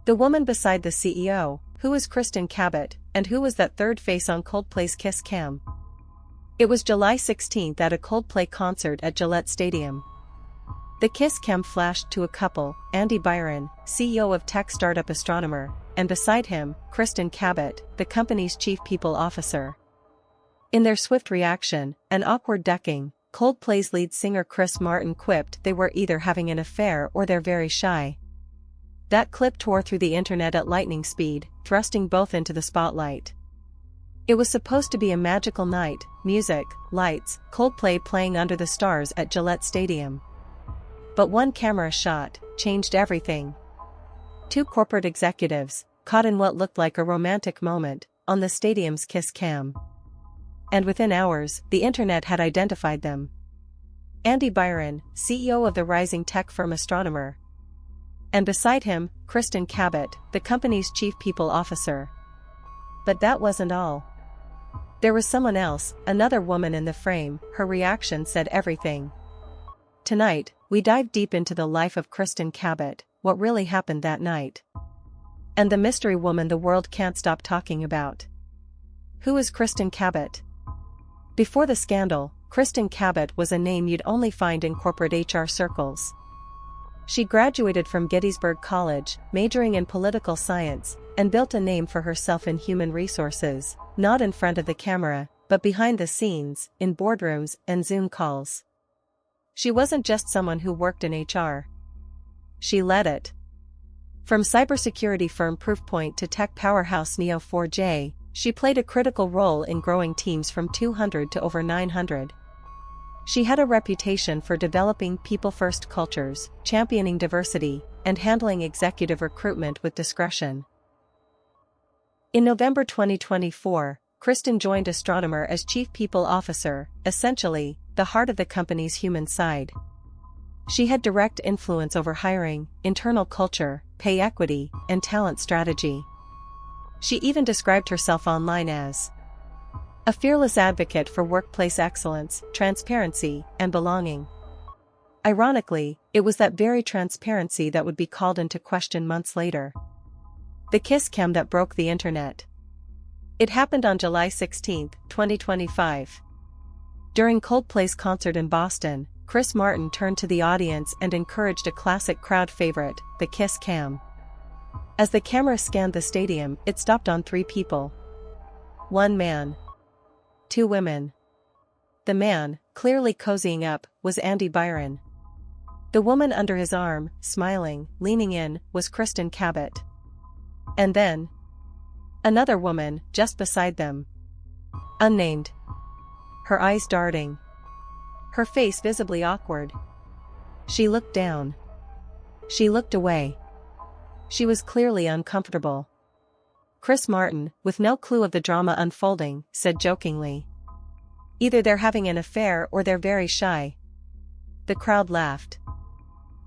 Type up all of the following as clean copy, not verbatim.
The woman beside the CEO, who was Kristin Cabot, and who was that third face on Coldplay's Kiss Cam? It was July 16th at a Coldplay concert at Gillette Stadium. The Kiss Cam flashed to a couple, Andy Byron, CEO of tech startup Astronomer, and beside him, Kristin Cabot, the company's chief people officer. In their swift reaction, and awkward ducking, Coldplay's lead singer Chris Martin quipped they were either having an affair or they're very shy. That clip tore through the internet at lightning speed, thrusting both into the spotlight. It was supposed to be a magical night, music, lights, Coldplay playing under the stars at Gillette Stadium. But one camera shot changed everything. Two corporate executives, caught in what looked like a romantic moment, on the stadium's Kiss Cam. And within hours, the internet had identified them. Andy Byron, CEO of the rising tech firm Astronomer. And beside him, Kristin Cabot, the company's chief people officer. But that wasn't all. There was someone else, another woman in the frame. Her reaction said everything. Tonight, we dive deep into the life of Kristin Cabot, what really happened that night. And the mystery woman the world can't stop talking about. Who is Kristin Cabot? Before the scandal, Kristin Cabot was a name you'd only find in corporate HR circles. She graduated from Gettysburg College, majoring in political science, and built a name for herself in human resources, not in front of the camera, but behind the scenes, in boardrooms and Zoom calls. She wasn't just someone who worked in HR. She led it. From cybersecurity firm Proofpoint to tech powerhouse Neo4j, she played a critical role in growing teams from 200 to over 900. She had a reputation for developing people-first cultures, championing diversity, and handling executive recruitment with discretion. In November 2024, Kristin joined Astronomer as Chief People Officer, essentially, the heart of the company's human side. She had direct influence over hiring, internal culture, pay equity, and talent strategy. She even described herself online as a fearless advocate for workplace excellence, transparency, and belonging. Ironically, it was that very transparency that would be called into question months later. The Kiss Cam that broke the internet. It happened on July 16, 2025. During Coldplay's concert in Boston, Chris Martin turned to the audience and encouraged a classic crowd favorite, the Kiss Cam. As the camera scanned the stadium, it stopped on three people. One man. Two women. The man, clearly cozying up, was Andy Byron. The woman under his arm, smiling, leaning in, was Kristin Cabot. And then, another woman, just beside them. Unnamed. Her eyes darting. Her face visibly awkward. She looked down. She looked away. She was clearly uncomfortable. Chris Martin, with no clue of the drama unfolding, said jokingly, "Either they're having an affair or they're very shy." The crowd laughed.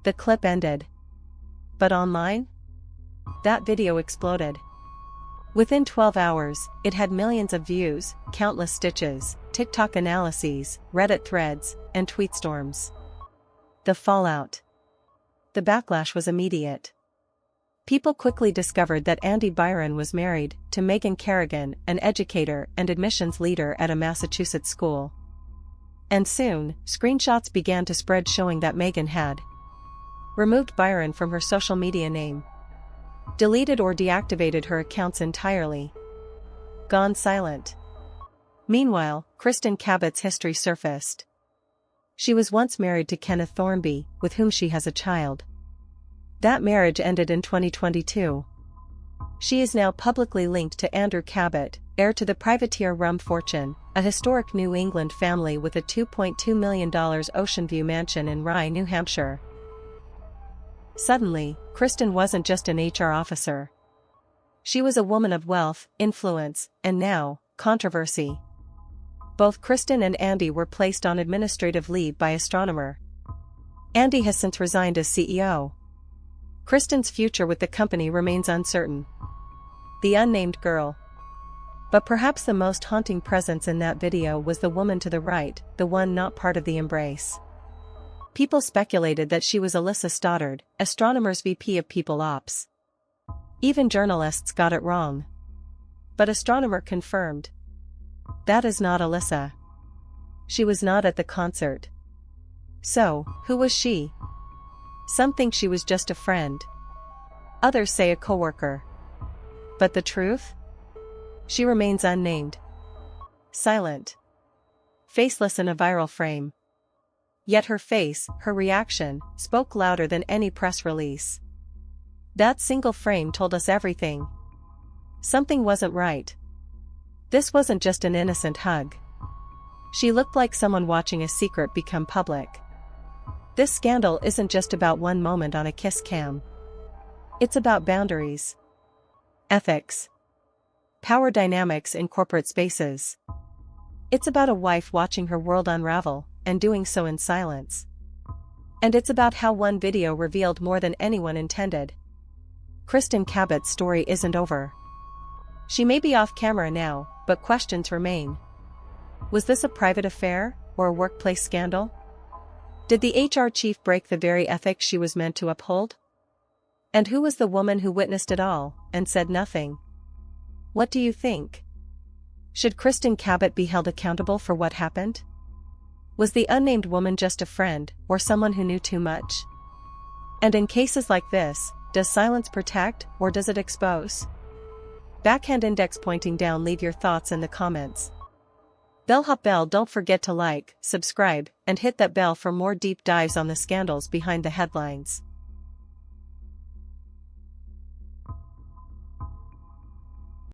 The clip ended. But online? That video exploded. Within 12 hours, it had millions of views, countless stitches, TikTok analyses, Reddit threads, and tweet storms. The fallout. The backlash was immediate. People quickly discovered that Andy Byron was married to Megan Kerrigan, an educator and admissions leader at a Massachusetts school. And soon, screenshots began to spread showing that Megan had removed Byron from her social media name, deleted or deactivated her accounts entirely, gone silent. Meanwhile, Kristin Cabot's history surfaced. She was once married to Kenneth Thornby, with whom she has a child. That marriage ended in 2022. She is now publicly linked to Andrew Cabot, heir to the privateer Rum fortune, a historic New England family with a $2.2 million Ocean View mansion in Rye, New Hampshire. Suddenly, Kristin wasn't just an HR officer. She was a woman of wealth, influence, and now, controversy. Both Kristin and Andy were placed on administrative leave by Astronomer. Andy has since resigned as CEO. Kristin's future with the company remains uncertain. The unnamed girl. But perhaps the most haunting presence in that video was the woman to the right, the one not part of the embrace. People speculated that she was Alyssa Stoddard, Astronomer's VP of People Ops. Even journalists got it wrong. But astronomer confirmed. That is not Alyssa. She was not at the concert. So, who was she? Some think she was just a friend. Others say a coworker. But the truth? She remains unnamed. Silent. Faceless in a viral frame. Yet her face, her reaction, spoke louder than any press release. That single frame told us everything. Something wasn't right. This wasn't just an innocent hug. She looked like someone watching a secret become public. This scandal isn't just about one moment on a kiss cam. It's about boundaries, ethics, power dynamics in corporate spaces. It's about a wife watching her world unravel, and doing so in silence. And it's about how one video revealed more than anyone intended. Kristin Cabot's story isn't over. She may be off camera now, but questions remain. Was this a private affair, or a workplace scandal? Did the HR chief break the very ethics she was meant to uphold? And who was the woman who witnessed it all, and said nothing? What do you think? Should Kristin Cabot be held accountable for what happened? Was the unnamed woman just a friend, or someone who knew too much? And in cases like this, does silence protect, or does it expose? Backhand index pointing down. Leave your thoughts in the comments. Bellhop Bell, don't forget to like, subscribe, and hit that bell for more deep dives on the scandals behind the headlines.